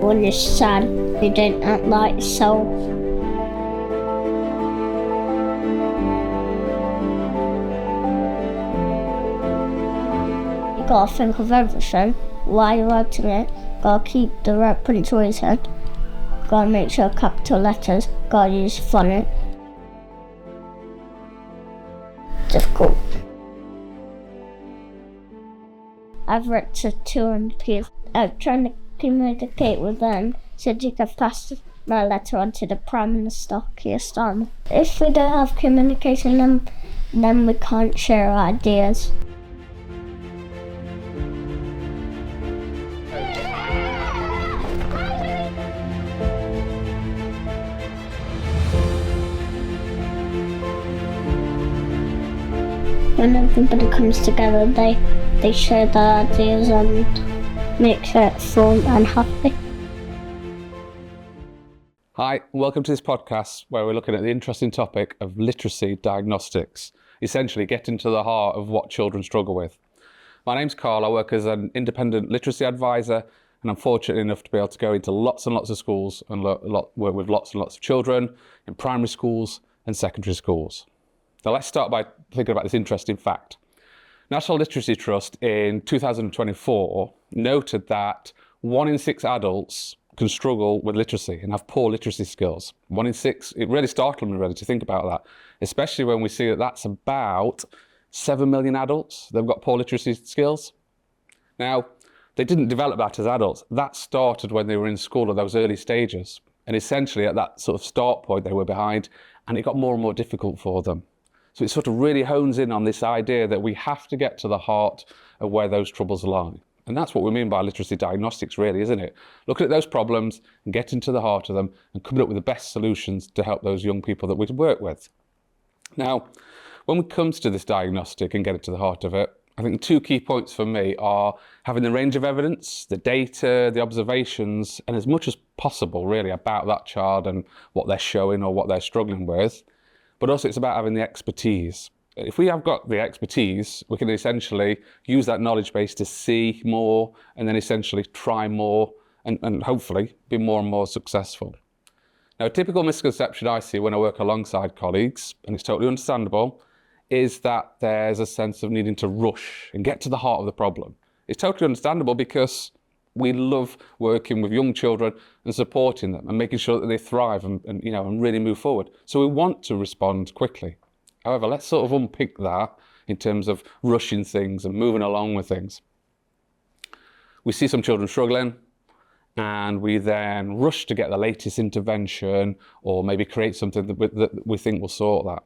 When you're sad, you don't act like yourself. You gotta think of everything while you're writing it. Gotta keep the right punctuation. Gotta make sure capital letters. Gotta use phonics. Difficult. I've read to 200 people. I'm trying to communicate with them so you can pass my letter on to the Prime Minister, Keir Starmer. If we don't have communication, then we can't share our ideas. When everybody comes together, they share their ideas and make it fun and happy. Hi, welcome to this podcast where we're looking at the interesting topic of literacy diagnostics, essentially getting to the heart of what children struggle with. My name's Carl, I work as an independent literacy advisor, and I'm fortunate enough to be able to go into lots and lots of schools and work with lots and lots of children in primary schools and secondary schools. Now let's start by thinking about this interesting fact. National Literacy Trust in 2024 noted that 1 in 6 adults can struggle with literacy and have poor literacy skills. 1 in 6, it really startled me really to think about that, especially when we see that that's about 7 million adults that have got poor literacy skills. Now, they didn't develop that as adults. That started when they were in school at those early stages. And essentially at that sort of start point, they were behind, and it got more and more difficult for them. So it sort of really hones in on this idea that we have to get to the heart of where those troubles lie. And that's what we mean by literacy diagnostics really, isn't it? Looking at those problems and getting to the heart of them and coming up with the best solutions to help those young people that we work with. Now, when it comes to this diagnostic and getting to the heart of it, I think the 2 key points for me are having the range of evidence, the data, the observations, and as much as possible really about that child and what they're showing or what they're struggling with. But also it's about having the expertise. If we have got the expertise, we can essentially use that knowledge base to see more and then essentially try more and hopefully be more and more successful. Now, a typical misconception I see when I work alongside colleagues, and it's totally understandable, is that there's a sense of needing to rush and get to the heart of the problem. It's totally understandable because we love working with young children and supporting them and making sure that they thrive and really move forward. So we want to respond quickly. However, let's sort of unpick that in terms of rushing things and moving along with things. We see some children struggling and we then rush to get the latest intervention or maybe create something that we think will sort that.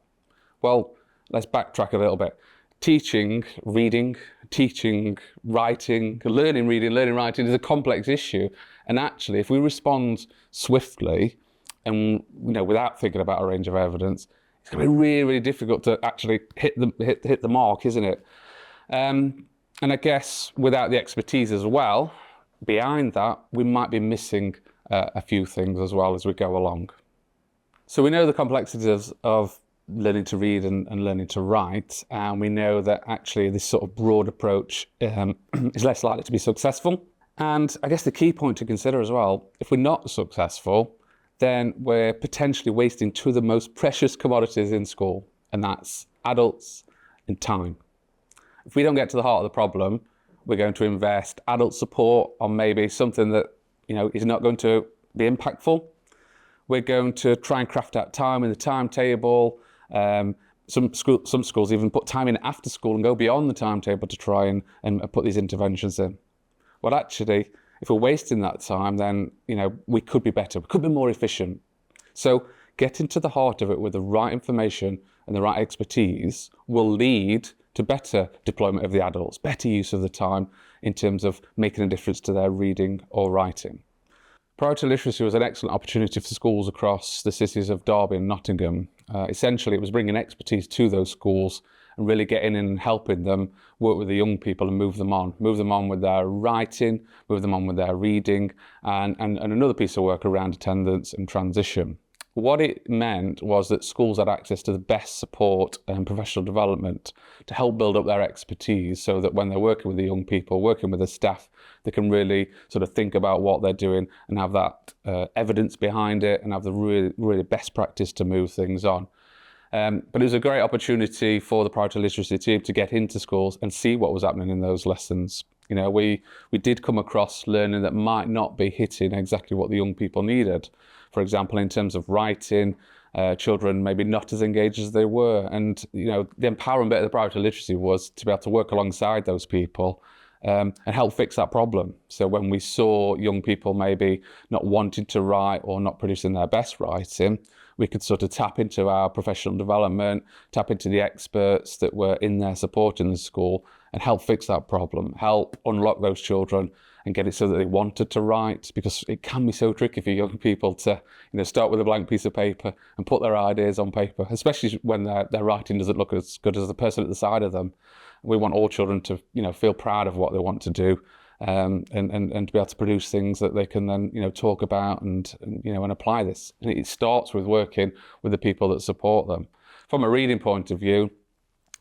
Well, let's backtrack a little bit. Teaching reading, teaching writing, learning reading, learning writing is a complex issue. And actually, if we respond swiftly and without thinking about a range of evidence, it's going to be really, really difficult to actually hit the mark, isn't it? And I guess without the expertise as well, behind that, we might be missing a few things as well as we go along. So we know the complexities of learning to read and learning to write, and we know that actually this sort of broad approach is less likely to be successful. And I guess the key point to consider as well, if we're not successful, then we're potentially wasting 2 of the most precious commodities in school, and that's adults and time. If we don't get to the heart of the problem, we're going to invest adult support on maybe something that is not going to be impactful. We're going to try and craft out time in the timetable. Some schools even put time in after school and go beyond the timetable to try and put these interventions in. Well, actually, if we're wasting that time, then we could be better. We could be more efficient. So getting to the heart of it with the right information and the right expertise will lead to better deployment of the adults, better use of the time in terms of making a difference to their reading or writing. Priority literacy was an excellent opportunity for schools across the cities of Derby and Nottingham. Essentially, it was bringing expertise to those schools and really getting in and helping them work with the young people and move them on with their writing, move them on with their reading, and another piece of work around attendance and transition. What it meant was that schools had access to the best support and professional development to help build up their expertise, so that when they're working with the young people, working with the staff, they can really sort of think about what they're doing and have that evidence behind it, and have the really best practice to move things on. But it was a great opportunity for the priority literacy team to get into schools and see what was happening in those lessons. You know, we did come across learning that might not be hitting exactly what the young people needed. For example, in terms of writing, children maybe not as engaged as they were. And, you know, the empowering bit of the priority literacy was to be able to work alongside those people and help fix that problem. So when we saw young people maybe not wanting to write or not producing their best writing, we could sort of tap into our professional development, tap into the experts that were in there supporting the school, and help fix that problem, help unlock those children and get it so that they wanted to write, because it can be so tricky for young people to, you know, start with a blank piece of paper and put their ideas on paper, especially when their writing doesn't look as good as the person at the side of them. We want all children to, you know, feel proud of what they want to do, and to be able to produce things that they can then, you know, talk about and you know, and apply this. And it starts with working with the people that support them. From a reading point of view,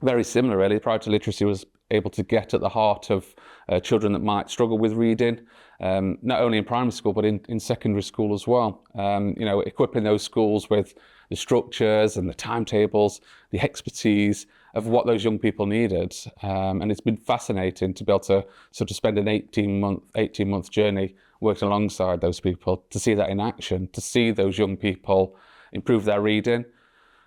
very similar really. Priority literacy was able to get at the heart of children that might struggle with reading, not only in primary school but in secondary school as well. You know, equipping those schools with the structures and the timetables, the expertise of what those young people needed. And it's been fascinating to be able to sort of spend an 18-month journey working alongside those people, to see that in action, to see those young people improve their reading.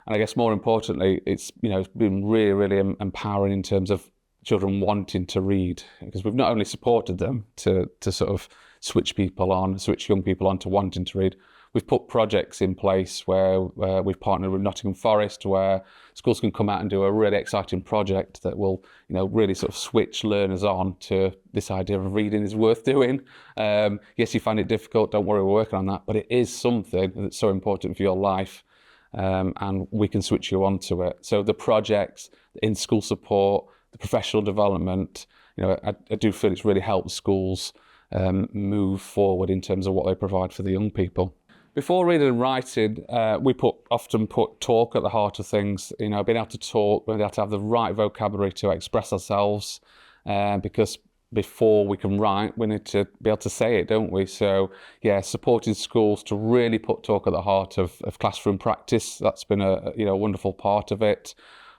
And I guess more importantly, it's, you know, it's been really, really empowering in terms of children wanting to read, because we've not only supported them to sort of switch young people on to wanting to read, we've put projects in place where we've partnered with Nottingham Forest, where schools can come out and do a really exciting project that will, you know, really sort of switch learners on to this idea of reading is worth doing. Yes, you find it difficult, don't worry, we're working on that, but it is something that's so important for your life, and we can switch you onto it. So the projects, the in-school support, the professional development, you know, I do feel it's really helped schools move forward in terms of what they provide for the young people. Before reading and writing, we often put talk at the heart of things. You know, being able to talk, being able to have the right vocabulary to express ourselves, because before we can write, we need to be able to say it, don't we? So, yeah, supporting schools to really put talk at the heart of classroom practice. That's been a wonderful part of it.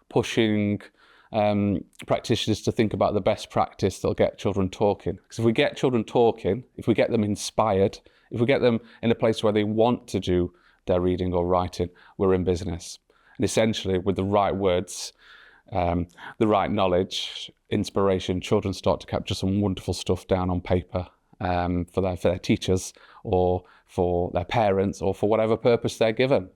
Pushing practitioners to think about the best practice that'll get children talking. Because if we get children talking, if we get them inspired, if we get them in a place where they want to do their reading or writing, we're in business. And essentially, with the right words, the right knowledge, inspiration, children start to capture some wonderful stuff down on paper for their teachers or for their parents or for whatever purpose they're given.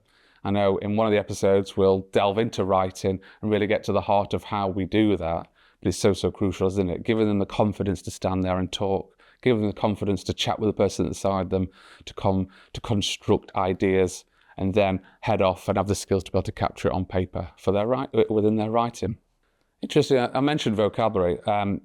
I know in one of the episodes we'll delve into writing and really get to the heart of how we do that. But it's so crucial, isn't it? Giving them the confidence to stand there and talk, giving them the confidence to chat with the person beside them, to construct ideas, and then head off and have the skills to be able to capture it on paper for within their writing. Interesting. I mentioned vocabulary.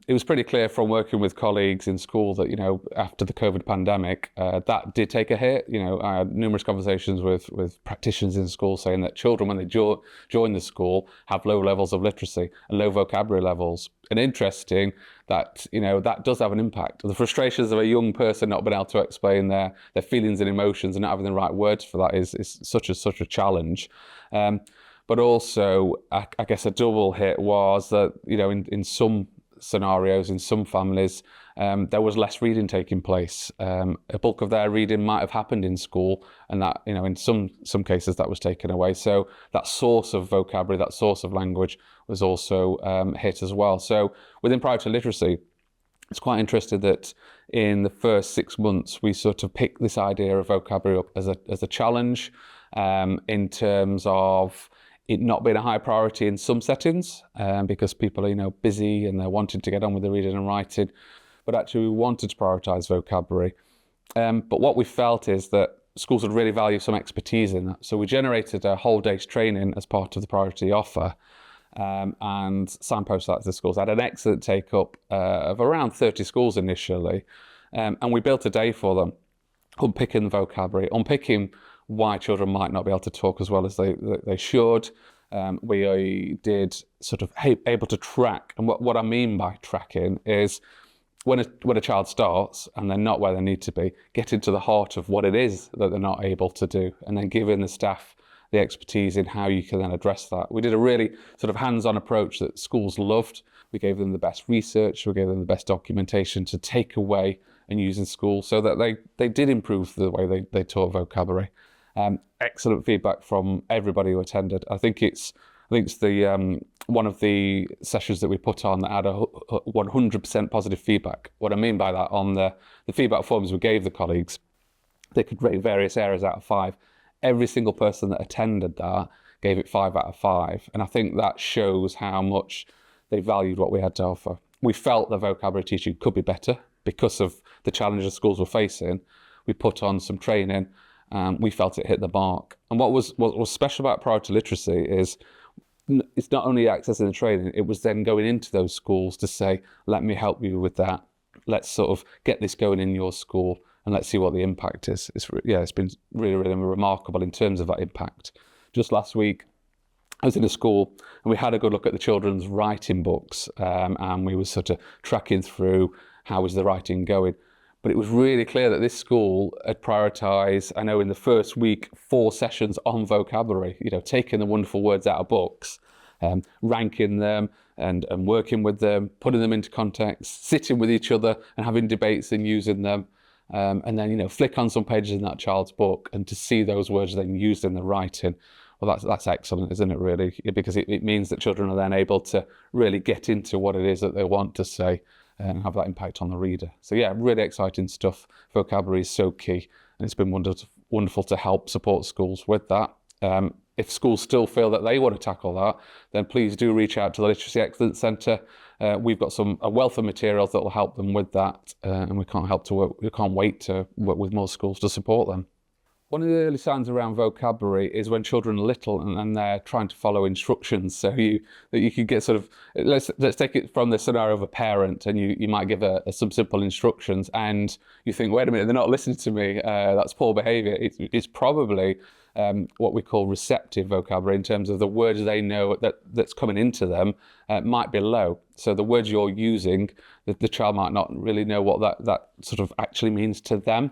It was pretty clear from working with colleagues in school that, you know, after the COVID pandemic, that did take a hit. You know, I had numerous conversations with practitioners in school saying that children, when they join the school, have low levels of literacy and low vocabulary levels. And interesting that, you know, that does have an impact. The frustrations of a young person not being able to explain their feelings and emotions and not having the right words for that is such a challenge. But also, I guess a double hit was that, you know, in some scenarios, in some families, there was less reading taking place. A bulk of their reading might have happened in school, and that, you know, in some cases that was taken away. So that source of vocabulary, that source of language was also hit as well. So within priority literacy, it's quite interesting that in the first 6 months, we sort of picked this idea of vocabulary up as a challenge in terms of it not being a high priority in some settings, because people are, you know, busy and they're wanting to get on with the reading and writing, but actually we wanted to prioritise vocabulary. But what we felt is that schools would really value some expertise in that. So we generated a whole day's training as part of the priority offer, and signposted that to the schools. I had an excellent take-up of around 30 schools initially, and we built a day for them, unpicking the vocabulary, unpicking why children might not be able to talk as well as they should. We did sort of able to track, and what I mean by tracking is when a child starts and they're not where they need to be, get into the heart of what it is that they're not able to do, and then giving the staff the expertise in how you can then address that. We did a really sort of hands-on approach that schools loved. We gave them the best research, we gave them the best documentation to take away and use in school, so that they did improve the way they taught vocabulary. Excellent feedback from everybody who attended. I think it's the one of the sessions that we put on that had a 100% positive feedback. What I mean by that, on the feedback forms we gave the colleagues, they could rate various areas out of 5. Every single person that attended that gave it 5 out of 5. And I think that shows how much they valued what we had to offer. We felt the vocabulary teaching could be better because of the challenges schools were facing. We put on some training. We felt it hit the mark. And what was special about priority literacy is it's not only accessing the training, it was then going into those schools to say, let me help you with that. Let's sort of get this going in your school and let's see what the impact is. It's been really, really remarkable in terms of that impact. Just last week, I was in a school and we had a good look at the children's writing books, and we were sort of tracking through how was the writing going. But it was really clear that this school had prioritised, I know in the first week, 4 sessions on vocabulary, taking the wonderful words out of books, ranking them and working with them, putting them into context, sitting with each other and having debates and using them. And then, flick on some pages in that child's book and to see those words then used in the writing. Well, that's excellent, isn't it, really? Because it means that children are then able to really get into what it is that they want to say and have that impact on the reader. So yeah, really exciting stuff. Vocabulary is so key, and it's been wonderful to help support schools with that. If schools still feel that they want to tackle that, then please do reach out to the Literacy Excellence Centre. We've got a wealth of materials that will help them with that, and we can't wait to work with more schools to support them. One of the early signs around vocabulary is when children are little and they're trying to follow instructions. So you can get sort of, let's take it from the scenario of a parent, and you might give some simple instructions and you think, wait a minute, they're not listening to me, that's poor behaviour. It's probably what we call receptive vocabulary, in terms of the words they know that's coming into them might be low. So the words you're using, the child might not really know what that sort of actually means to them.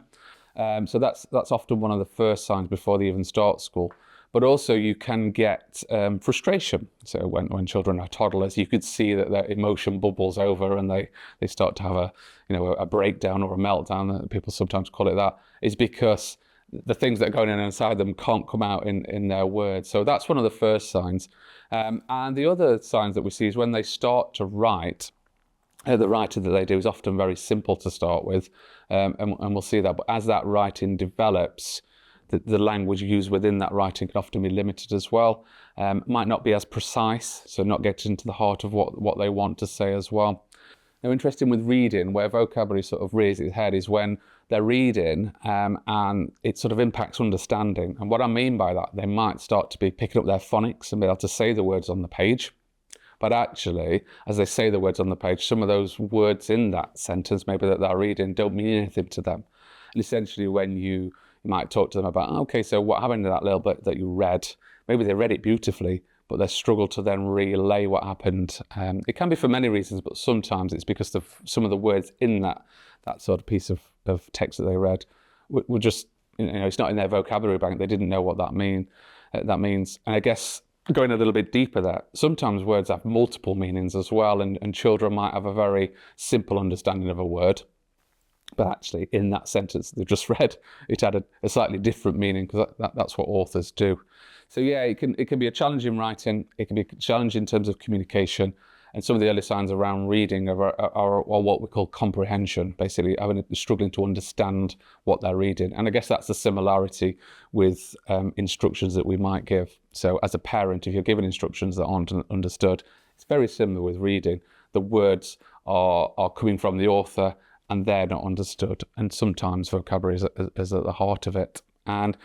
So that's often one of the first signs before they even start school. But also you can get frustration. So when children are toddlers, you could see that their emotion bubbles over and they start to have a breakdown or a meltdown. People sometimes call it that. Is because the things that are going on inside them can't come out in their words. So that's one of the first signs. And the other signs that we see is when they start to write. The writing that they do is often very simple to start with, and we'll see that. But as that writing develops, the language used within that writing can often be limited as well. Might not be as precise, so not getting to the heart of what they want to say as well. Now, interesting with reading, where vocabulary sort of rears its head, is when they're reading and it sort of impacts understanding. And what I mean by that, they might start to be picking up their phonics and be able to say the words on the page. But actually, as they say the words on the page, some of those words in that sentence, maybe that they're reading, don't mean anything to them. And essentially, when you might talk to them about, okay, so what happened to that little bit that you read? Maybe they read it beautifully, but they struggle to then relay what happened. It can be for many reasons, but sometimes it's because of some of the words in that sort of piece of text that they read were just, it's not in their vocabulary bank. They didn't know what that means. And I guess, going a little bit deeper there, sometimes words have multiple meanings as well, and children might have a very simple understanding of a word, but actually in that sentence they've just read, it had a slightly different meaning, because that's what authors do. So yeah, it can be a challenge in writing, it can be a challenge in terms of communication, and some of the early signs around reading are what we call comprehension, basically struggling to understand what they're reading. And I guess that's the similarity with instructions that we might give. So as a parent, if you're given instructions that aren't understood, it's very similar with reading. The words are coming from the author and they're not understood. And sometimes vocabulary is at the heart of it. And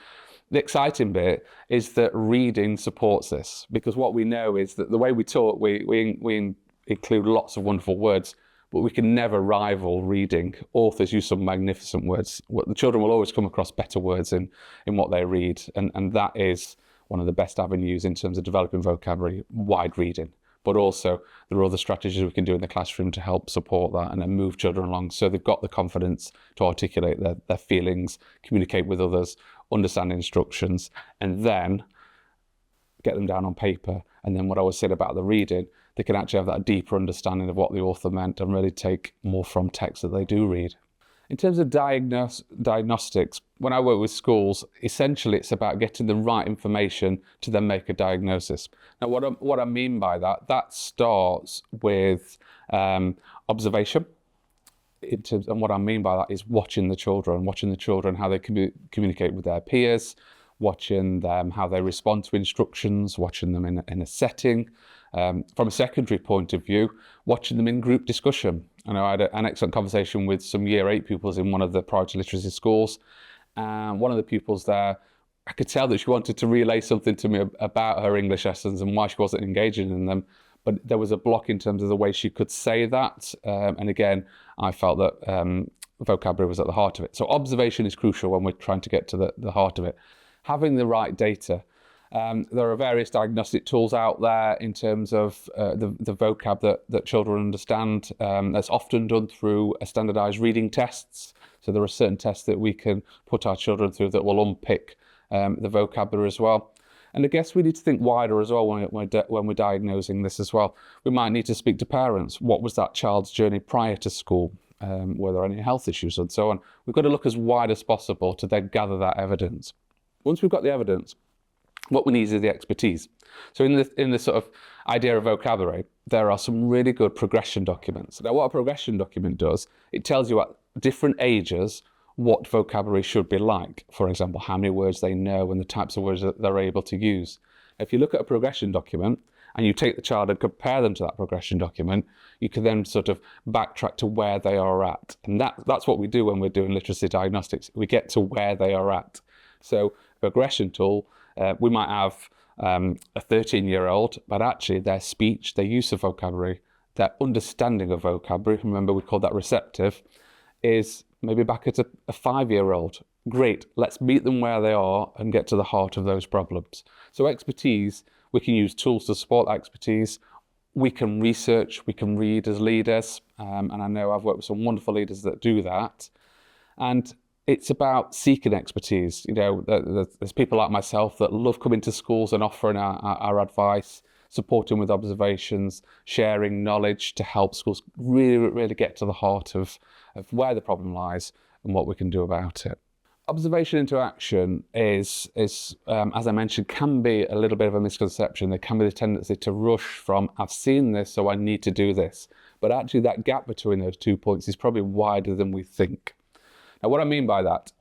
the exciting bit is that reading supports this, because what we know is that the way we talk, we include lots of wonderful words, but we can never rival reading. Authors use some magnificent words. The children will always come across better words in what they read, and that is one of the best avenues in terms of developing vocabulary, wide reading. But also there are other strategies we can do in the classroom to help support that and then move children along so they've got the confidence to articulate their feelings, communicate with others, understand instructions, and then get them down on paper. And then what I was saying about the reading, they can actually have that deeper understanding of what the author meant and really take more from text that they do read. In terms of diagnostics, when I work with schools, essentially it's about getting the right information to then make a diagnosis. Now, what I mean by that starts with observation. And what I mean by that is watching the children, how they communicate with their peers, watching them, how they respond to instructions, watching them in a setting. From a secondary point of view, watching them in group discussion. I know I had an excellent conversation with some Year 8 pupils in one of the priority literacy schools. And one of the pupils there, I could tell that she wanted to relay something to me about her English lessons and why she wasn't engaging in them. But there was a block in terms of the way she could say that. And again, I felt that vocabulary was at the heart of it. So observation is crucial when we're trying to get to the heart of it. Having the right data. There are various diagnostic tools out there in terms of the vocab that children understand. That's often done through standardised reading tests. So there are certain tests that we can put our children through that will unpick the vocabulary as well. And I guess we need to think wider as well when we're diagnosing this as well. We might need to speak to parents. What was that child's journey prior to school? Were there any health issues and so on? We've got to look as wide as possible to then gather that evidence. Once we've got the evidence, what we need is the expertise. So in the sort of idea of vocabulary, there are some really good progression documents. Now, what a progression document does, it tells you at different ages what vocabulary should be like. For example, how many words they know and the types of words that they're able to use. If you look at a progression document and you take the child and compare them to that progression document, you can then sort of backtrack to where they are at. And that's what we do when we're doing literacy diagnostics. We get to where they are at. So progression tool, we might have a 13-year-old, but actually their speech, their use of vocabulary, their understanding of vocabulary, remember we call that receptive, is maybe back at a 5-year-old. Great, let's meet them where they are and get to the heart of those problems. So expertise, we can use tools to support expertise. We can research, we can read as leaders, and I know I've worked with some wonderful leaders that do that. And it's about seeking expertise. You know, there's people like myself that love coming to schools and offering our advice, supporting with observations, sharing knowledge to help schools really get to the heart of where the problem lies and what we can do about it. Observation into action is as I mentioned, can be a little bit of a misconception. There can be the tendency to rush from, I've seen this, so I need to do this. But actually that gap between those 2 points is probably wider than we think. Now, what I mean by that,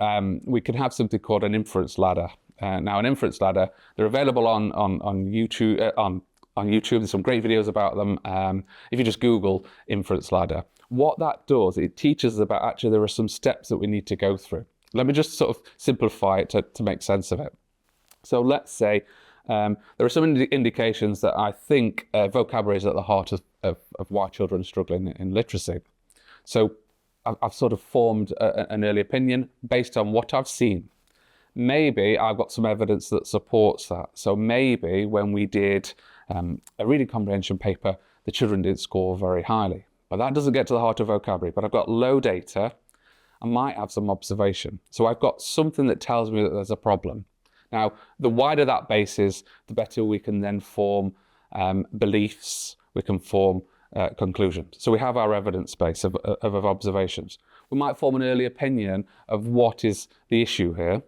we can have something called an inference ladder. Now, an inference ladder, they're available on YouTube. On YouTube, there's some great videos about them. If you just Google inference ladder, what that does, it teaches us about actually there are some steps that we need to go through. Let me just sort of simplify it to make sense of it. So let's say there are some indications that I think vocabulary is at the heart of why children are struggling in literacy. So I've sort of formed an early opinion based on what I've seen. Maybe I've got some evidence that supports that. So maybe when we did a reading comprehension paper, the children didn't score very highly. But that doesn't get to the heart of vocabulary. But I've got low data. I might have some observation. So I've got something that tells me that there's a problem. Now, the wider that base is, the better we can then form beliefs, we can form conclusions. So we have our evidence base of observations. We might form an early opinion of what is the issue here.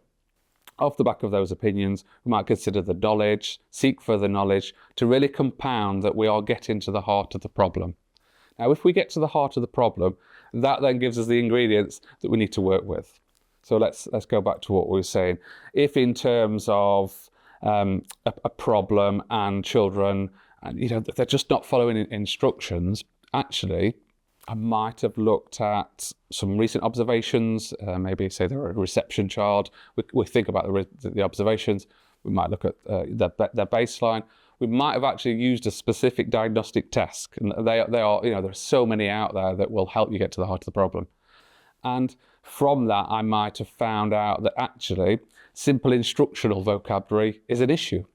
Off the back of those opinions, we might consider the knowledge, seek further knowledge to really compound that we are getting to the heart of the problem. Now, if we get to the heart of the problem, that then gives us the ingredients that we need to work with. So let's go back to what we were saying. If in terms of a problem and children, and they're just not following instructions, actually, I might have looked at some recent observations. Maybe say they're a reception child. We think about the observations. We might look at their baseline. we might have actually used a specific diagnostic test. And they are, there are so many out there that will help you get to the heart of the problem. And from that, I might have found out that actually simple instructional vocabulary is an issue.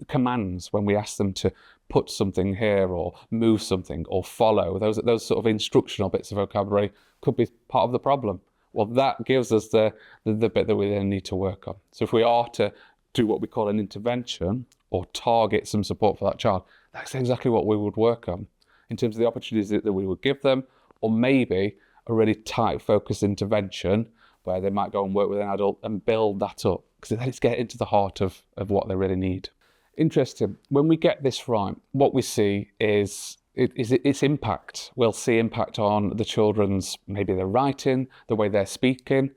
Commands, when we ask them to put something here or move something or follow, those sort of instructional bits of vocabulary could be part of the problem. Well, that gives us the bit that we then need to work on. So if we are to do what we call an intervention or target some support for that child, that's exactly what we would work on in terms of the opportunities that we would give them, or maybe a really tight focused intervention where they might go and work with an adult and build that up, because then it's getting into the heart of what they really need. Interesting. When we get this right, what we see is its impact. We'll see impact on the children's, maybe their writing, the way they're speaking,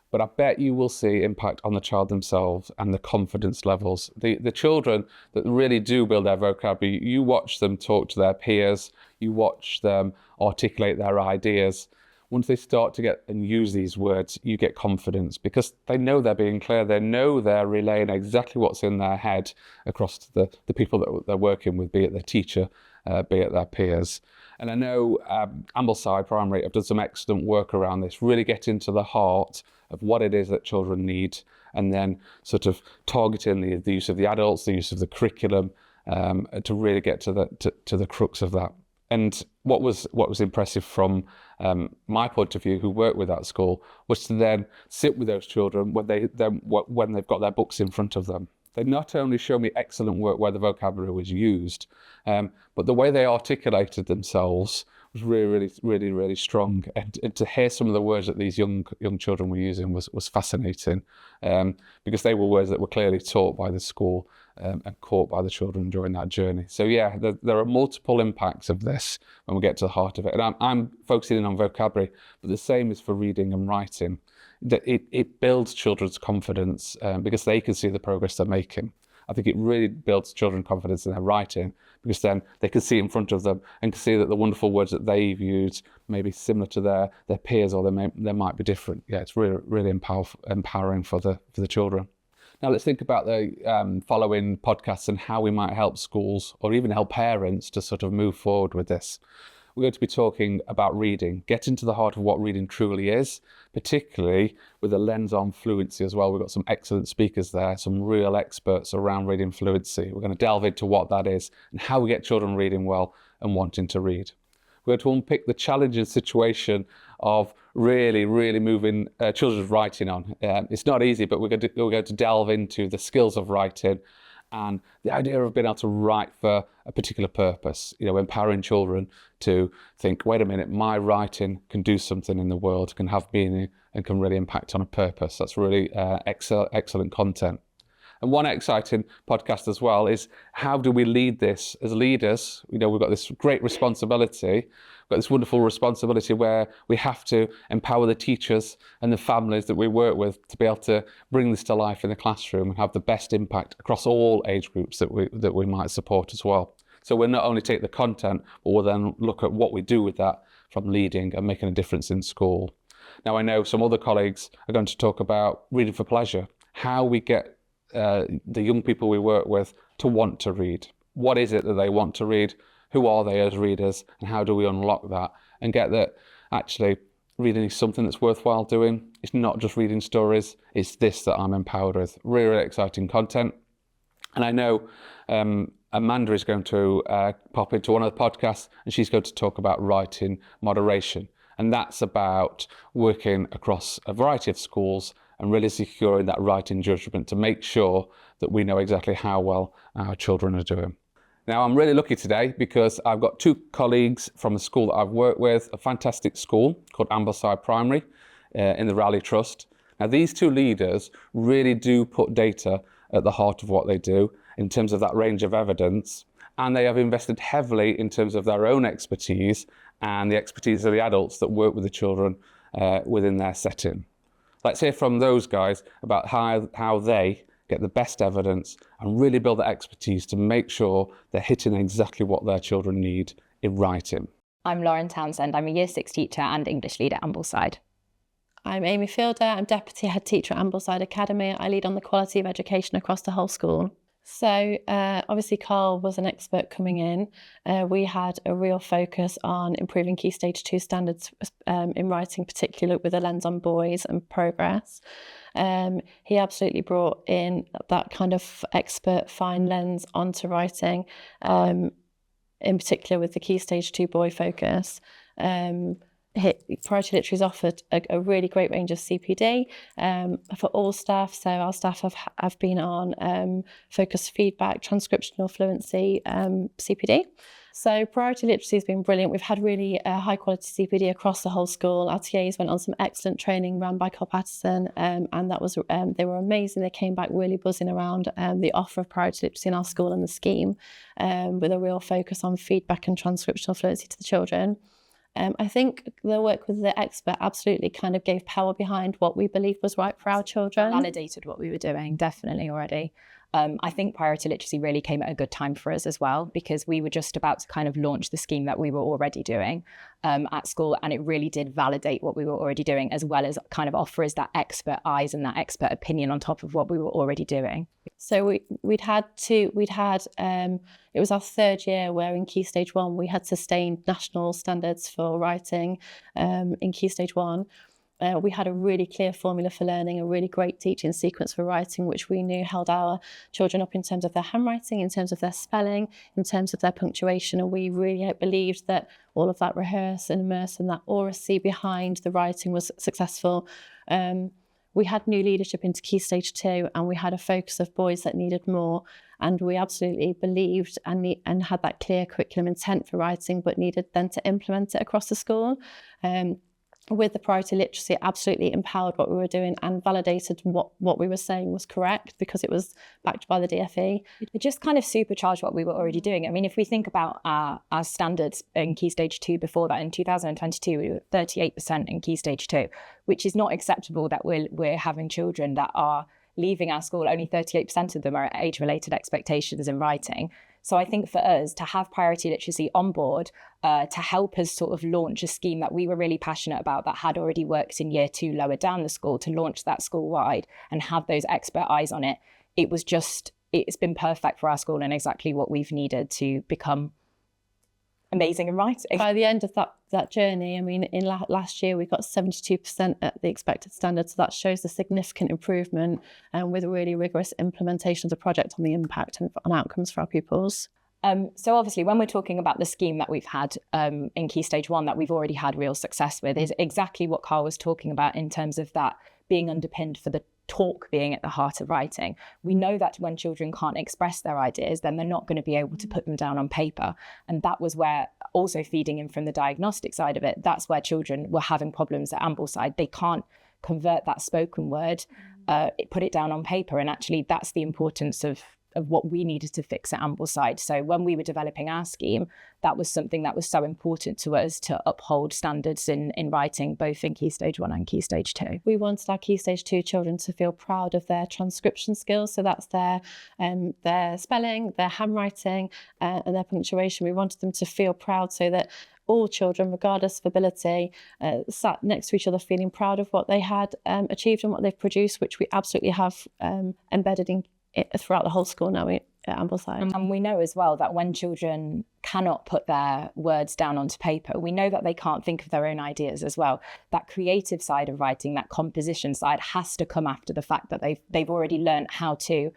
but I bet you will see impact on the child themselves and the confidence levels. The children that really do build their vocabulary, you watch them talk to their peers, you watch them articulate their ideas. Once they start to get and use these words, you get confidence because they know they're being clear. They know they're relaying exactly what's in their head across to the people that they're working with, be it their teacher, be it their peers. And I know Ambleside Primary have done some excellent work around this, really get into the heart of what it is that children need, and then sort of targeting the use of the adults, the use of the curriculum, to really get to the crux of that. And what was impressive from my point of view, who worked with that school, was to then sit with those children when they've got their books in front of them. They not only show me excellent work where the vocabulary was used, but the way they articulated themselves was really strong. And to hear some of the words that these young children were using was fascinating, because they were words that were clearly taught by the school and caught by the children during that journey. So yeah, there are multiple impacts of this when we get to the heart of it. And I'm focusing in on vocabulary, but the same is for reading and writing. That it builds children's confidence because they can see the progress they're making. I think it really builds children's confidence in their writing, because then they can see in front of them and can see that the wonderful words that they've used may be similar to their peers, or they might be different. Yeah, it's really empowering for the children. Now let's think about the following podcasts and how we might help schools or even help parents to sort of move forward with this. We're going to be talking about reading, getting to the heart of what reading truly is, particularly with a lens on fluency as well. We've got some excellent speakers there, some real experts around reading fluency. We're going to delve into what that is and how we get children reading well and wanting to read. We're going to unpick the challenging situation of really moving children's writing on. It's not easy, but we're going to delve into the skills of writing and the idea of being able to write for a particular purpose, empowering children to think, wait a minute, my writing can do something in the world, can have meaning, and can really impact on a purpose. That's really excellent content. And one exciting podcast as well is, how do we lead this as leaders? We've got this great responsibility. We've got this wonderful responsibility where we have to empower the teachers and the families that we work with to be able to bring this to life in the classroom and have the best impact across all age groups that we might support as well. So we'll not only take the content, but we'll then look at what we do with that from leading and making a difference in school. Now I know some other colleagues are going to talk about reading for pleasure, how we get the young people we work with to want to read. What is it that they want to read? Who are they as readers? And how do we unlock that and get that actually reading is something that's worthwhile doing? It's not just reading stories, it's this that I'm empowered with. Really exciting content. And I know Amanda is going to pop into one of the podcasts, and she's going to talk about writing moderation. And that's about working across a variety of schools and really securing that writing judgment to make sure that we know exactly how well our children are doing. Now, I'm really lucky today because I've got two colleagues from a school that I've worked with, a fantastic school called Ambleside Primary in the Raleigh Trust. Now, these two leaders really do put data at the heart of what they do in terms of that range of evidence, and they have invested heavily in terms of their own expertise and the expertise of the adults that work with the children within their setting. Let's hear from those guys about how they get the best evidence and really build that expertise to make sure they're hitting exactly what their children need in writing. I'm Lauren Townsend. I'm a Year 6 teacher and English lead at Ambleside. I'm Amy Fielder. I'm Deputy Head Teacher at Ambleside Academy. I lead on the quality of education across the whole school. So obviously Carl was an expert coming in. We had a real focus on improving Key Stage 2 standards in writing, particularly with a lens on boys and progress. He absolutely brought in that kind of expert fine lens onto writing, in particular with the Key Stage 2 boy focus. Priority Literacy has offered a really great range of CPD for all staff. So our staff have been on focused feedback, transcriptional fluency, CPD. So Priority Literacy has been brilliant. We've had really high quality CPD across the whole school. Our TAs went on some excellent training run by Pattison, and that was they were amazing. They came back really buzzing around the offer of Priority Literacy in our school and the scheme, with a real focus on feedback and transcriptional fluency to the children. I think the work with the expert absolutely kind of gave power behind what we believed was right for our children. Validated what we were doing, definitely already. I think Priority Literacy really came at a good time for us as well, because we were just about to kind of launch the scheme that we were already doing at school, and it really did validate what we were already doing, as well as kind of offer us that expert eyes and that expert opinion on top of what we were already doing. So it was our third year where in Key Stage 1 we had sustained national standards for writing in Key Stage 1. We had a really clear formula for learning, a really great teaching sequence for writing, which we knew held our children up in terms of their handwriting, in terms of their spelling, in terms of their punctuation. And we really believed that all of that rehearse and immerse and that oracy behind the writing was successful. We had new leadership into Key Stage 2, and we had a focus of boys that needed more. And we absolutely believed and had that clear curriculum intent for writing, but needed then to implement it across the school. With the Priority Literacy, it absolutely empowered what we were doing and validated what we were saying was correct, because it was backed by the DFE. It just kind of supercharged what we were already doing. I mean, if we think about our standards in Key Stage 2 before that, in 2022, we were 38% in Key Stage 2, which is not acceptable that we're having children that are leaving our school. Only 38% of them are at age-related expectations in writing. So I think for us to have Priority Literacy on board to help us sort of launch a scheme that we were really passionate about, that had already worked in year 2 lower down the school, to launch that school-wide and have those expert eyes on it, it's been perfect for our school and exactly what we've needed to become amazing in writing. By the end of that journey, I mean, in last year we got 72% at the expected standard, so that shows a significant improvement, and with a really rigorous implementation of the project on the impact and on outcomes for our pupils. So obviously when we're talking about the scheme that we've had in Key Stage 1 that we've already had real success with, is exactly what Carl was talking about in terms of that being underpinned for the talk being at the heart of writing. We know that when children can't express their ideas, then they're not going to be able to put them down on paper. And that was where, also feeding in from the diagnostic side of it, that's where children were having problems at Ambleside. They can't convert that spoken word, put it down on paper. And actually that's the importance of what we needed to fix at Ambleside. So when we were developing our scheme, that was something that was so important to us, to uphold standards in writing, both in Key Stage 1 and Key Stage 2. We wanted our Key Stage 2 children to feel proud of their transcription skills. So that's their spelling, their handwriting, and their punctuation. We wanted them to feel proud, so that all children, regardless of ability, sat next to each other feeling proud of what they had achieved and what they've produced, which we absolutely have embedded in throughout the whole school now at Ambleside. And we know as well that when children cannot put their words down onto paper, we know that they can't think of their own ideas as well. That creative side of writing, that composition side, has to come after the fact that they've already learned how to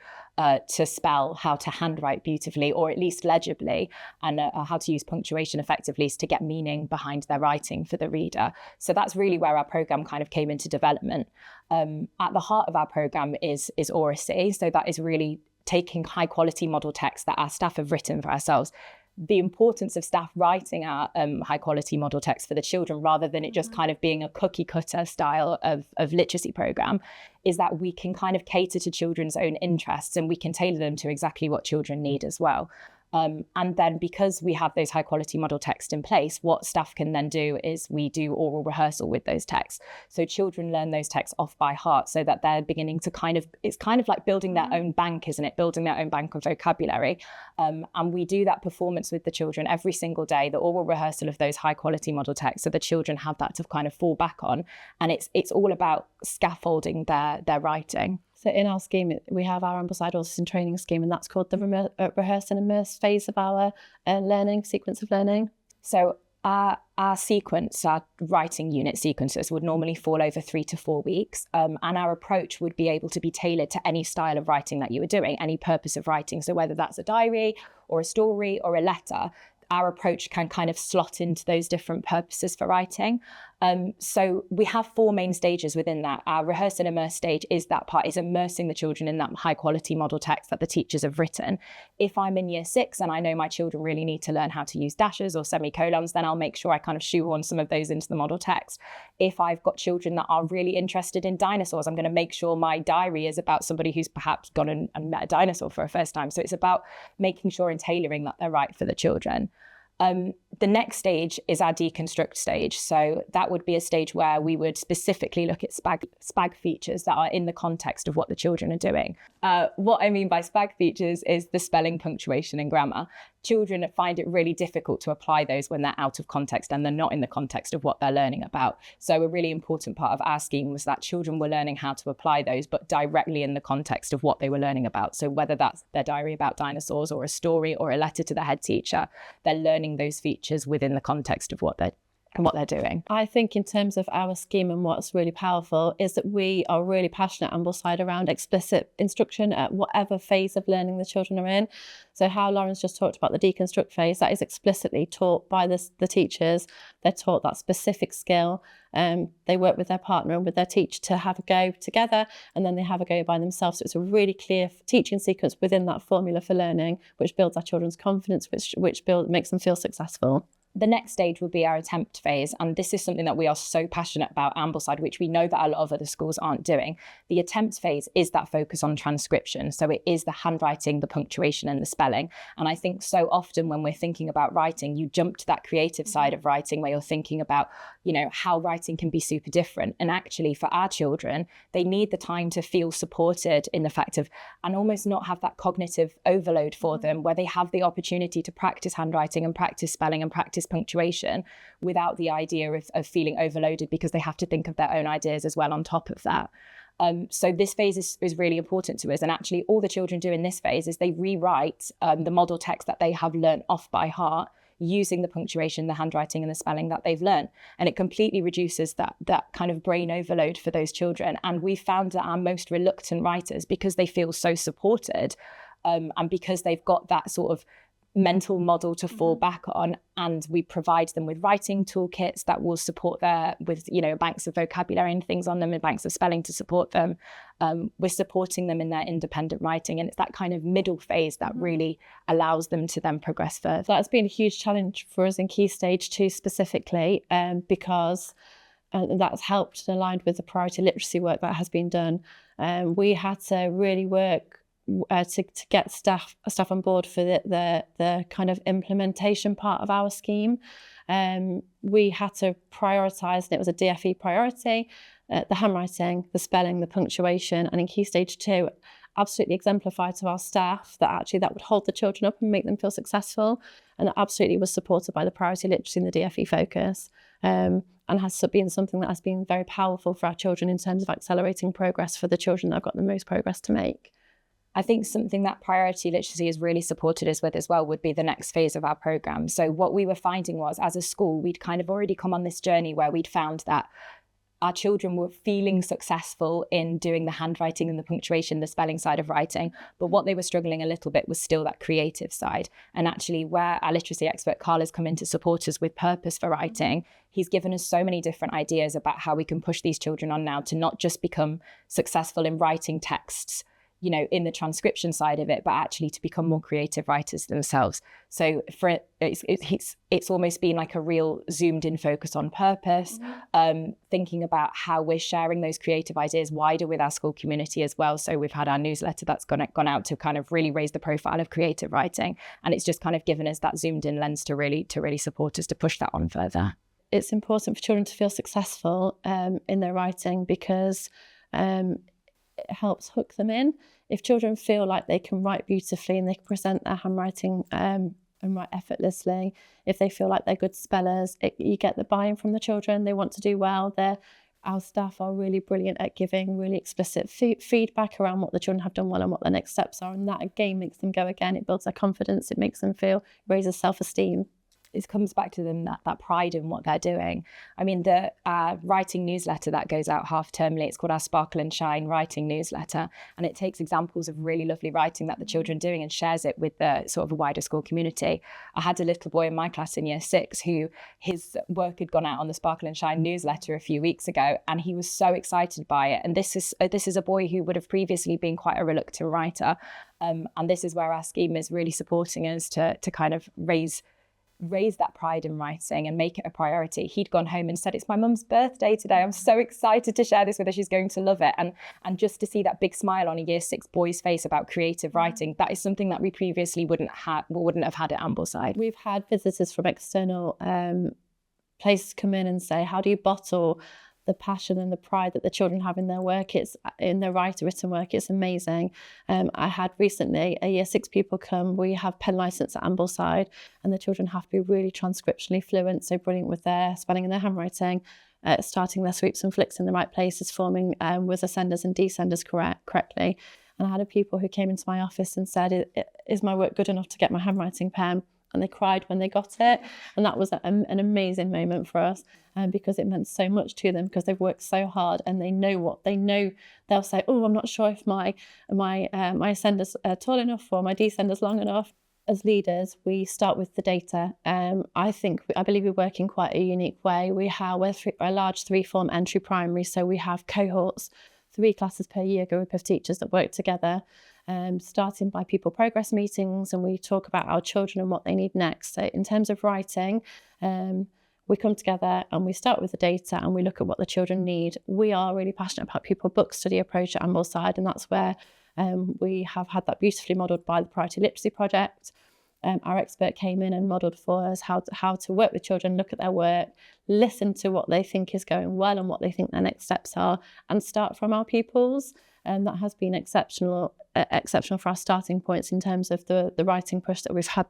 spell, how to handwrite beautifully, or at least legibly, and how to use punctuation effectively to get meaning behind their writing for the reader. So that's really where our programme kind of came into development. At the heart of our programme is oracy. So that is really taking high quality model text that our staff have written for ourselves. The importance of staff writing our high quality model text for the children, rather than it just kind of being a cookie cutter style of literacy programme, is that we can kind of cater to children's own interests, and we can tailor them to exactly what children need as well. And then because we have those high quality model texts in place, what staff can then do is we do oral rehearsal with those texts. So children learn those texts off by heart, so that they're beginning to it's kind of like building their own bank, isn't it? Building their own bank of vocabulary. And we do that performance with the children every single day, the oral rehearsal of those high quality model texts, so the children have that to kind of fall back on. And it's all about scaffolding their writing. So in our scheme, we have our Ambleside Autism Training Scheme, and that's called the Rehearse and Immerse phase of our learning, sequence of learning. So our sequence, our writing unit sequences would normally fall over 3 to 4 weeks. And our approach would be able to be tailored to any style of writing that you were doing, any purpose of writing. So whether that's a diary or a story or a letter, our approach can kind of slot into those different purposes for writing. So we have 4 main stages within that. Our rehearse and immerse stage is that part, is immersing the children in that high quality model text that the teachers have written. If I'm in year 6 and I know my children really need to learn how to use dashes or semicolons, then I'll make sure I kind of shoehorn some of those into the model text. If I've got children that are really interested in dinosaurs, I'm going to make sure my diary is about somebody who's perhaps gone and met a dinosaur for a first time. So it's about making sure and tailoring that they're right for the children. The next stage is our deconstruct stage. So that would be a stage where we would specifically look at SPAG features that are in the context of what the children are doing. What I mean by SPAG features is the spelling, punctuation, and grammar. Children find it really difficult to apply those when they're out of context and they're not in the context of what they're learning about. So a really important part of our scheme was that children were learning how to apply those, but directly in the context of what they were learning about. So whether that's their diary about dinosaurs or a story or a letter to the head teacher, they're learning those features within the context of what they're doing. I think in terms of our scheme and what's really powerful is that we are really passionate at Ambleside around explicit instruction at whatever phase of learning the children are in. So how Lauren's just talked about the deconstruct phase, that is explicitly taught by the teachers. They're taught that specific skill. They work with their partner and with their teacher to have a go together, and then they have a go by themselves. So it's a really clear teaching sequence within that formula for learning, which builds our children's confidence, which makes them feel successful. The next stage would be our attempt phase. And this is something that we are so passionate about Ambleside, which we know that a lot of other schools aren't doing. The attempt phase is that focus on transcription. So it is the handwriting, the punctuation, and the spelling. And I think so often when we're thinking about writing, you jump to that creative side of writing where you're thinking about, how writing can be super different. And actually for our children, they need the time to feel supported in the fact of, and almost not have that cognitive overload for them, where they have the opportunity to practice handwriting and practice spelling and practice punctuation without the idea of feeling overloaded because they have to think of their own ideas as well on top of that. So this phase is really important to us. And actually all the children do in this phase is they rewrite the model text that they have learnt off by heart using the punctuation, the handwriting and the spelling that they've learned. And it completely reduces that kind of brain overload for those children. And we found that our most reluctant writers, because they feel so supported and because they've got that sort of mental model to fall back on, and we provide them with writing toolkits that will support with banks of vocabulary and things on them and banks of spelling to support them. We're supporting them in their independent writing, and it's that kind of middle phase that really allows them to then progress further. That's been a huge challenge for us in Key Stage 2 specifically, because that's helped and aligned with the priority literacy work that has been done. We had to really work to get staff on board for the kind of implementation part of our scheme. We had to prioritise, and it was a DFE priority, the handwriting, the spelling, the punctuation, and in Key Stage 2, absolutely exemplified to our staff that actually that would hold the children up and make them feel successful, and that absolutely was supported by the priority literacy and the DFE focus, and has been something that has been very powerful for our children in terms of accelerating progress for the children that have got the most progress to make. I think something that priority literacy has really supported us with as well would be the next phase of our programme. So what we were finding was, as a school, we'd kind of already come on this journey where we'd found that our children were feeling successful in doing the handwriting and the punctuation, the spelling side of writing, but what they were struggling a little bit was still that creative side. And actually where our literacy expert Carl has come in to support us with purpose for writing, he's given us so many different ideas about how we can push these children on now to not just become successful in writing texts, in the transcription side of it, but actually to become more creative writers themselves. So it's almost been like a real zoomed in focus on purpose, thinking about how we're sharing those creative ideas wider with our school community as well. So we've had our newsletter that's gone out to kind of really raise the profile of creative writing. And it's just kind of given us that zoomed in lens to really support us to push that on further. It's important for children to feel successful in their writing because it helps hook them in. If children feel like they can write beautifully and they can present their handwriting and write effortlessly, if they feel like they're good spellers, you get the buy-in from the children. They want to do well. They're Our staff are really brilliant at giving really explicit feedback around what the children have done well and what their next steps are. And that again makes them go again. It builds their confidence. It makes them feel, raises self-esteem. It comes back to them that pride in what they're doing. I mean, the writing newsletter that goes out half-termly, it's called our Sparkle and Shine writing newsletter, and it takes examples of really lovely writing that the children are doing and shares it with the sort of a wider school community. I had a little boy in my class in year 6 who his work had gone out on the Sparkle and Shine newsletter a few weeks ago, and he was so excited by it. And this is a boy who would have previously been quite a reluctant writer, and this is where our scheme is really supporting us to kind of raise that pride in writing and make it a priority. He'd gone home and said, "It's my mum's birthday today. I'm so excited to share this with her. She's going to love it." And just to see that big smile on a year 6 boy's face about creative writing, that is something that we previously wouldn't have had at Ambleside. We've had visitors from external places come in and say, how do you bottle the passion and the pride that the children have in their work? It's in their written work. It's amazing. I had recently a year 6 pupil come. We have pen license at Ambleside, and the children have to be really transcriptionally fluent, so brilliant with their spelling and their handwriting, starting their sweeps and flicks in the right places, forming with ascenders and descenders correctly. And I had a pupil who came into my office and said, "Is my work good enough to get my handwriting pen?" And they cried when they got it. And that was an amazing moment for us, because it meant so much to them, because they've worked so hard and they know. They'll say, "Oh, I'm not sure if my ascender's tall enough or my descender's long enough." As leaders, we start with the data. I believe we work in quite a unique way. We're a large 3-form entry primary, so we have cohorts, 3 classes per year, group of teachers that work together. Starting by pupil progress meetings, and we talk about our children and what they need next. So in terms of writing, we come together and we start with the data and we look at what the children need. We are really passionate about pupil book study approach at Ambleside, and that's where we have had that beautifully modelled by the Priority Literacy Project. Our expert came in and modelled for us how to work with children, look at their work, listen to what they think is going well and what they think their next steps are, and start from our pupils. And that has been exceptional for our starting points in terms of the writing push that we've had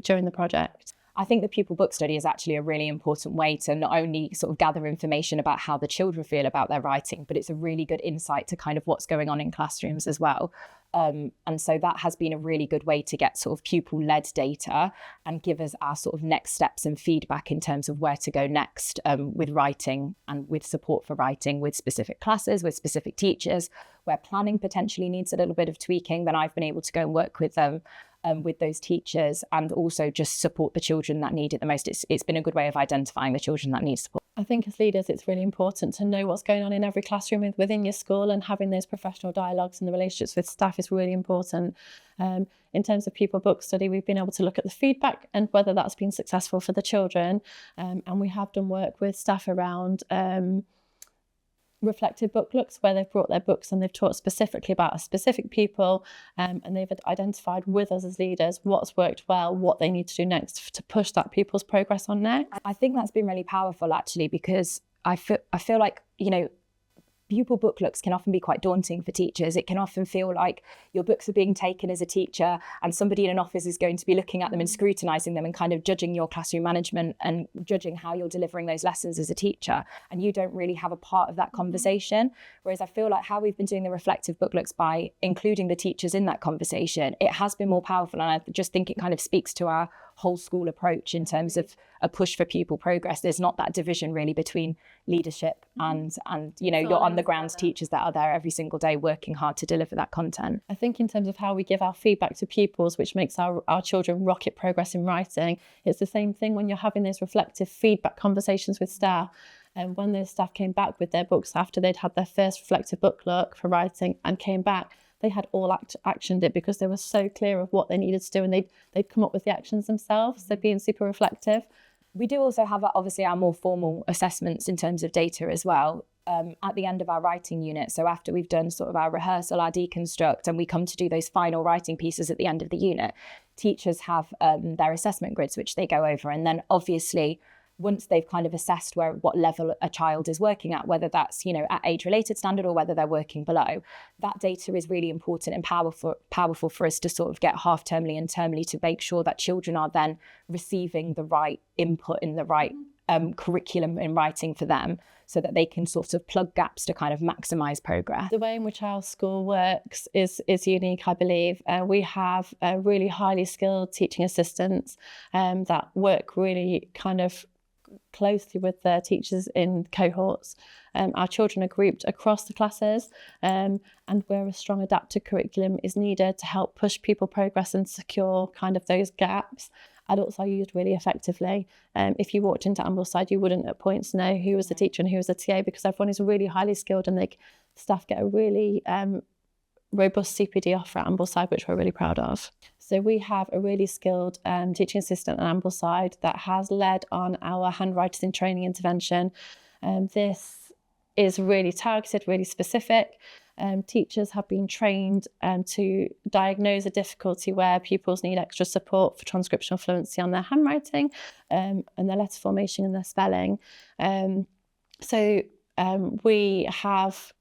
during the project. I think the pupil book study is actually a really important way to not only sort of gather information about how the children feel about their writing, but it's a really good insight to kind of what's going on in classrooms as well. And so that has been a really good way to get sort of pupil-led data and give us our sort of next steps and feedback in terms of where to go next with writing and with support for writing with specific classes, with specific teachers. Where planning potentially needs a little bit of tweaking, then I've been able to go and work with them, with those teachers, and also just support the children that need it the most. It's been a good way of identifying the children that need support. I think as leaders, it's really important to know what's going on in every classroom within your school, and having those professional dialogues and the relationships with staff is really important. In terms of pupil book study, we've been able to look at the feedback and whether that's been successful for the children. And we have done work with staff around reflective book looks, where they've brought their books and they've taught specifically about a specific pupil, and they've identified with us as leaders what's worked well, what they need to do next to push that pupil's progress on next. I think that's been really powerful actually, because I feel like, pupil book looks can often be quite daunting for teachers. It can often feel like your books are being taken as a teacher and somebody in an office is going to be looking at them and scrutinising them and kind of judging your classroom management and judging how you're delivering those lessons as a teacher. And you don't really have a part of that conversation. Whereas I feel like how we've been doing the reflective book looks by including the teachers in that conversation, it has been more powerful. And I just think it kind of speaks to our whole school approach in terms of a push for pupil progress. There's not that division really between leadership and your on the ground teachers that are there every single day working hard to deliver that content. I think in terms of how we give our feedback to pupils, which makes our children rocket progress in writing, it's the same thing when you're having those reflective feedback conversations with staff. And when those staff came back with their books after they'd had their first reflective book look for writing and came back, they had all actioned it because they were so clear of what they needed to do, and they'd come up with the actions themselves. They're being super reflective. We do also have obviously our more formal assessments in terms of data as well at the end of our writing unit. So after we've done sort of our rehearsal, our deconstruct, and we come to do those final writing pieces at the end of the unit, teachers have their assessment grids, which they go over. And then obviously, once they've kind of assessed what level a child is working at, whether that's, at age-related standard or whether they're working below, that data is really important and powerful for us to sort of get half-termly and termly to make sure that children are then receiving the right input in the right curriculum in writing for them. so that they can sort of plug gaps to kind of maximise progress. The way in which our school works is unique, I believe. We have really highly skilled teaching assistants that work really kind of closely with their teachers in cohorts. Our children are grouped across the classes, and where a strong adaptive curriculum is needed to help push pupil progress and secure kind of those gaps, adults are used really effectively. If you walked into Ambleside, you wouldn't at points know who was the teacher and who was the TA, because everyone is really highly skilled, and staff get a really robust CPD offer at Ambleside, which we're really proud of. So we have a really skilled teaching assistant at Ambleside that has led on our handwriters in training intervention. This is really targeted, really specific. Teachers have been trained to diagnose a difficulty where pupils need extra support for transcriptional fluency on their handwriting and their letter formation and their spelling. We have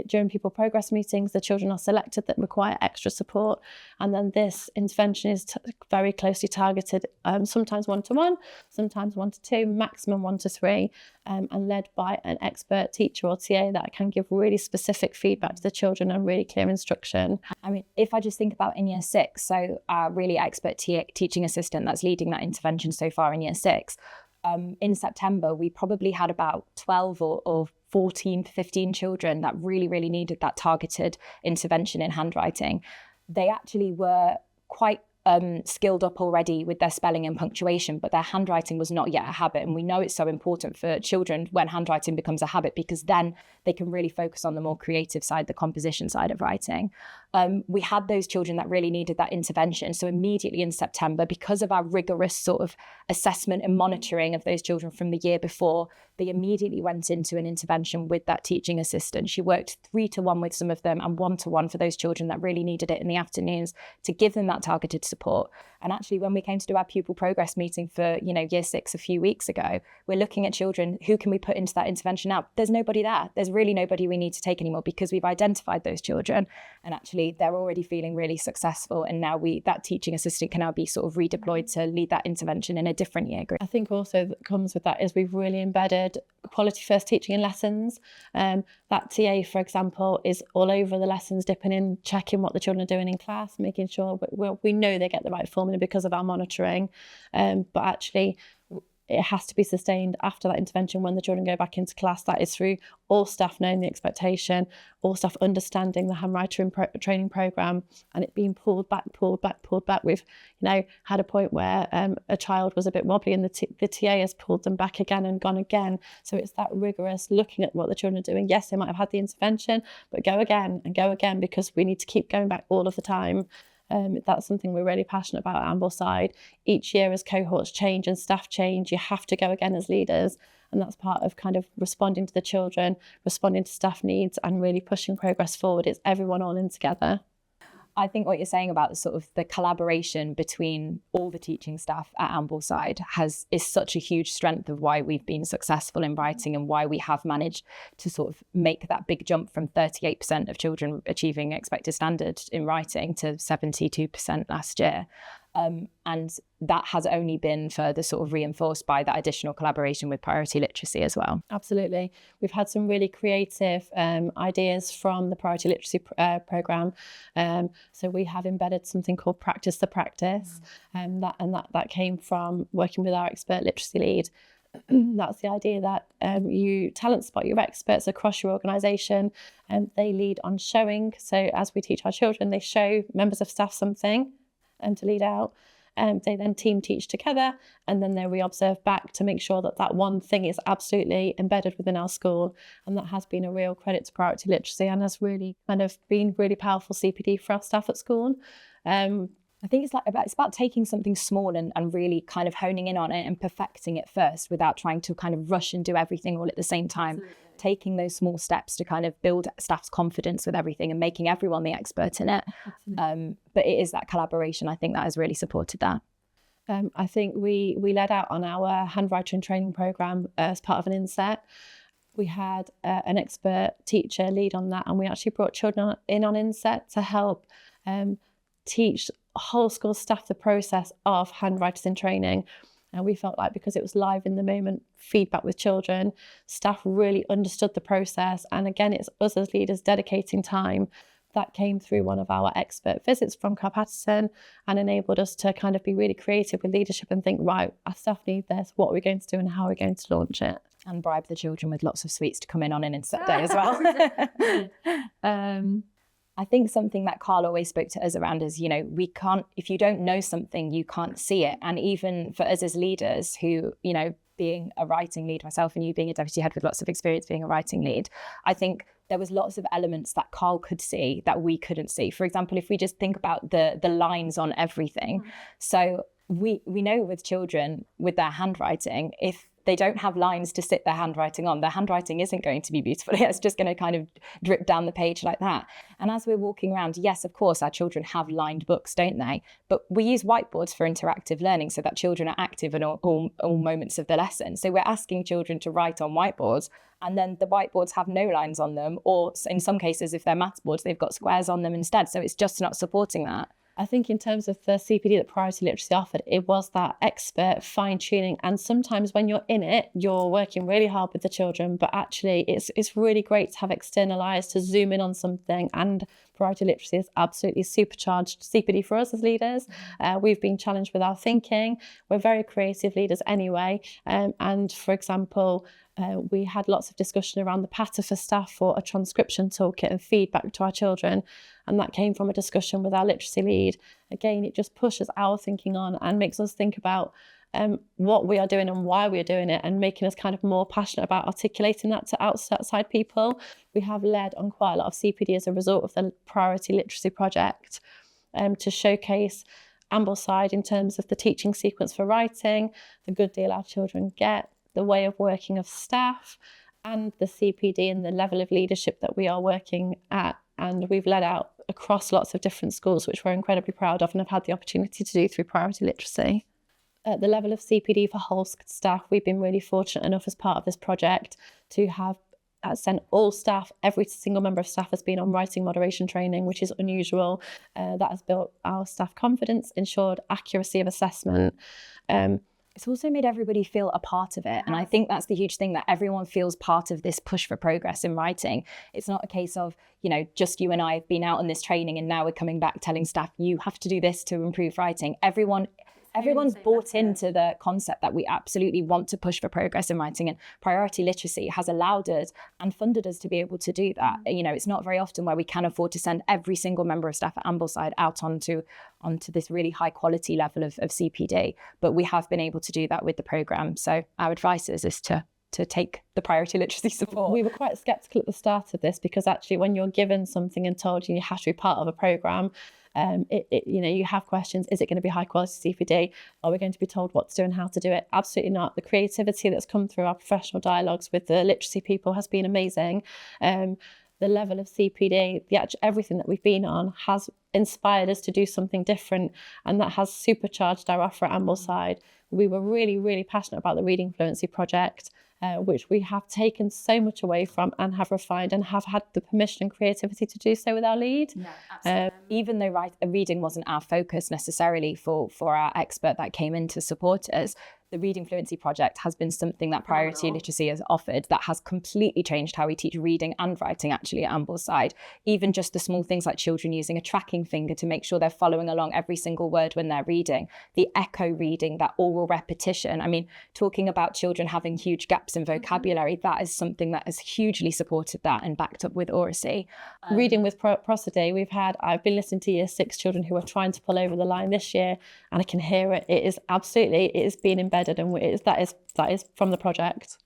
during pupil progress meetings, the children are selected that require extra support, and then this intervention is very closely targeted, sometimes 1-to-1, sometimes 1-to-2, maximum 1-to-3, and led by an expert teacher or TA that can give really specific feedback to the children and really clear instruction. I mean, if I just think about in year 6, so our really expert teaching assistant that's leading that intervention so far in year 6, in September, we probably had about 12 or 14 to 15 children that really, really needed that targeted intervention in handwriting. They actually were quite skilled up already with their spelling and punctuation, but their handwriting was not yet a habit. And we know it's so important for children when handwriting becomes a habit, because then they can really focus on the more creative side, the composition side of writing. We had those children that really needed that intervention. So immediately in September, because of our rigorous sort of assessment and monitoring of those children from the year before, they immediately went into an intervention with that teaching assistant. She worked 3-to-1 with some of them and 1-to-1 for those children that really needed it in the afternoons to give them that targeted support. And actually, when we came to do our pupil progress meeting for, year 6 a few weeks ago, we're looking at children, who can we put into that intervention now? There's nobody there. There's really nobody we need to take anymore, because we've identified those children, and actually they're already feeling really successful. And now that teaching assistant can now be sort of redeployed to lead that intervention in a different year group. I think also that comes with that is we've really embedded quality first teaching in lessons. That TA, for example, is all over the lessons, dipping in, checking what the children are doing in class, making sure we know they get the right formula because of our monitoring. But actually, it has to be sustained after that intervention when the children go back into class. That is through all staff knowing the expectation, all staff understanding the handwriting training programme, and it being pulled back. We've had a point where a child was a bit wobbly, and the TA has pulled them back again and gone again. So it's that rigorous looking at what the children are doing. Yes, they might have had the intervention, but go again and go again, because we need to keep going back all of the time. That's something we're really passionate about at Ambleside. Each year as cohorts change and staff change, you have to go again as leaders, and that's part of kind of responding to the children, responding to staff needs, and really pushing progress forward. It's everyone all in together. I think what you're saying about sort of the collaboration between all the teaching staff at Ambleside is such a huge strength of why we've been successful in writing, and why we have managed to sort of make that big jump from 38% of children achieving expected standard in writing to 72% last year. And that has only been further sort of reinforced by that additional collaboration with Priority Literacy as well. Absolutely. We've had some really creative ideas from the Priority Literacy programme. So we have embedded something called Practice the Practice, that came from working with our expert literacy lead. That's the idea that you talent spot your experts across your organisation, and they lead on showing. So as we teach our children, they show members of staff something to lead out. They then team teach together, and then they re-observe back to make sure that one thing is absolutely embedded within our school. And that has been a real credit to Priority Literacy, and has really kind of been really powerful CPD for our staff at school. I think it's about taking something small and really kind of honing in on it and perfecting it first, without trying to kind of rush and do everything all at the same time. Absolutely. Taking those small steps to kind of build staff's confidence with everything and making everyone the expert in it. But it is that collaboration, I think, that has really supported that. I think we led out on our handwriting training programme as part of an inset. We had an expert teacher lead on that, and we actually brought children in on inset to help teach whole school staff the process of handwriters in training. And we felt like because it was live in the moment feedback with children, staff really understood the process. And again, it's us as leaders dedicating time. That came through one of our expert visits from Pattison and enabled us to kind of be really creative with leadership and think, right, our staff need this, what are we going to do and how are we going to launch it? And bribe the children with lots of sweets to come in on an inset day as well. I think something that Carl always spoke to us around is, you know, we can't, if you don't know something, you can't see it. And even for us as leaders who, you know, being a writing lead myself and you being a deputy head with lots of experience being a writing lead, I think there was lots of elements that Carl could see that we couldn't see. For example, if we just think about the lines on everything. So we know with children with their handwriting, if they don't have lines to sit their handwriting on, their handwriting isn't going to be beautiful. It's just going to kind of drip down the page like that. And as we're walking around, yes, of course, our children have lined books, don't they? But we use whiteboards for interactive learning so that children are active in all moments of the lesson. So we're asking children to write on whiteboards, and then the whiteboards have no lines on them, or in some cases, if they're maths boards, they've got squares on them instead. So it's just not supporting that. I think in terms of the CPD that Priority Literacy offered, it was that expert fine-tuning. And sometimes when you're in it, you're working really hard with the children, but actually it's really great to have external eyes to zoom in on something. And Priority Literacy is absolutely supercharged CPD for us as leaders. We've been challenged with our thinking. We're very creative leaders anyway. And for example, we had lots of discussion around the patter for staff for a transcription toolkit and feedback to our children. And that came from a discussion with our literacy lead. Again, it just pushes our thinking on and makes us think about what we are doing and why we are doing it, and making us kind of more passionate about articulating that to outside people. We have led on quite a lot of CPD as a result of the Priority Literacy project to showcase Ambleside in terms of the teaching sequence for writing, the good deal our children get, the way of working of staff, and the CPD and the level of leadership that we are working at. And we've led out across lots of different schools, which we're incredibly proud of and have had the opportunity to do through Priority Literacy. At the level of CPD for whole staff, we've been really fortunate enough as part of this project to have sent all staff, every single member of staff has been on writing moderation training, which is unusual. That has built our staff confidence, ensured accuracy of assessment. It's also made everybody feel a part of it. And I think that's the huge thing, that everyone feels part of this push for progress in writing. It's not a case of, you know, just you and I have been out on this training and now we're coming back telling staff, you have to do this to improve writing. Everyone's bought into the concept that we absolutely want to push for progress in writing, and Priority Literacy has allowed us and funded us to be able to do that. You know, it's not very often where we can afford to send every single member of staff at Ambleside out onto this really high quality level of CPD, but we have been able to do that with the programme. So our advice is to take the Priority Literacy support. We were quite sceptical at the start of this, because actually when you're given something and told you have to be part of a programme, you know, you have questions. Is it going to be high quality CPD? Are we going to be told what to do and how to do it? Absolutely not. The creativity that's come through our professional dialogues with the literacy people has been amazing. The level of CPD, everything that we've been on has inspired us to do something different, and that has supercharged our offer at Ambleside. We were really, really passionate about the Reading Fluency project, which we have taken so much away from and have refined, and have had the permission and creativity to do so with our lead. No, absolutely. Even though reading wasn't our focus necessarily for our expert that came in to support us, the Reading Fluency project has been something that Priority Literacy has offered that has completely changed how we teach reading and writing actually at Ambleside. Even just the small things like children using a tracking finger to make sure they're following along every single word when they're reading, the echo reading, that oral repetition. I mean, talking about children having huge gaps in vocabulary, that is something that has hugely supported that and backed up with oracy. Reading with prosody, I've been listening to Year 6 children who are trying to pull over the line this year, and I can hear it. It is being embedded, and that is from the project.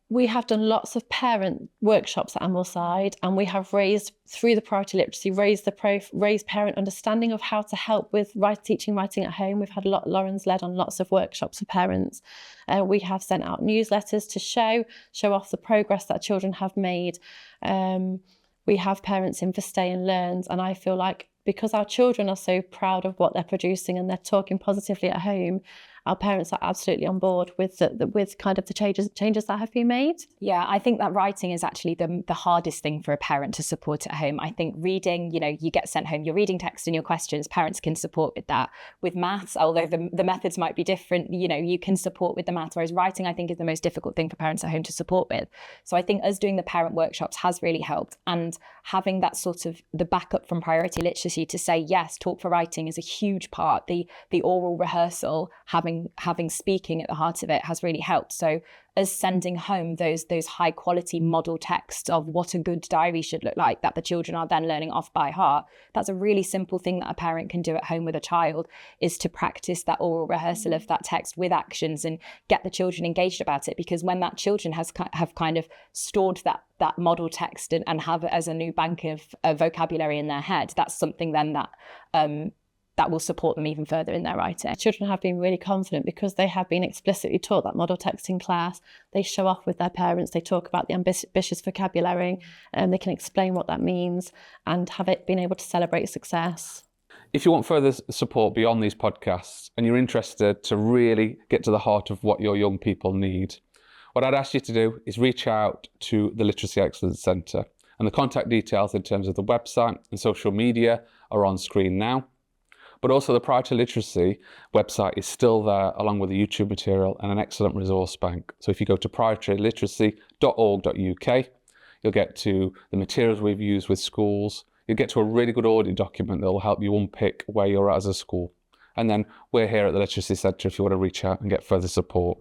We have done lots of parent workshops at Ambleside, and we have raised, through the Priority Literacy, raised parent understanding of how to help with teaching writing at home. We've had Lauren's led on lots of workshops for parents. We have sent out newsletters to show off the progress that children have made. We have parents in for Stay and Learns, and I feel like because our children are so proud of what they're producing and they're talking positively at home, our parents are absolutely on board with with kind of the changes that have been made. Yeah, I think that writing is actually the hardest thing for a parent to support at home. I think reading, you get sent home your reading text and your questions, parents can support with that. With maths, although the methods might be different, you can support with the maths, whereas writing, I think, is the most difficult thing for parents at home to support with. So I think us doing the parent workshops has really helped, and having that sort of the backup from priority literacy to say, yes, talk for writing is a huge part. The oral rehearsal, having speaking at the heart of it, has really helped. So us sending home those high quality model texts of what a good diary should look like, that the children are then learning off by heart, that's a really simple thing that a parent can do at home with a child, is to practice that oral rehearsal of that text with actions and get the children engaged about it. Because when that children have kind of stored that model text and have it as a new bank of vocabulary in their head, that's something then that will support them even further in their writing. Children have been really confident because they have been explicitly taught that model text in class. They show off with their parents, they talk about the ambitious vocabulary, and they can explain what that means and have it been able to celebrate success. If you want further support beyond these podcasts and you're interested to really get to the heart of what your young people need, what I'd ask you to do is reach out to the Literacy Excellence Centre, and the contact details in terms of the website and social media are on screen now. But also the Priority Literacy website is still there, along with the YouTube material and an excellent resource bank. So if you go to priorityliteracy.org.uk, you'll get to the materials we've used with schools. You'll get to a really good audit document that will help you unpick where you're at as a school. And then we're here at the Literacy Centre if you want to reach out and get further support.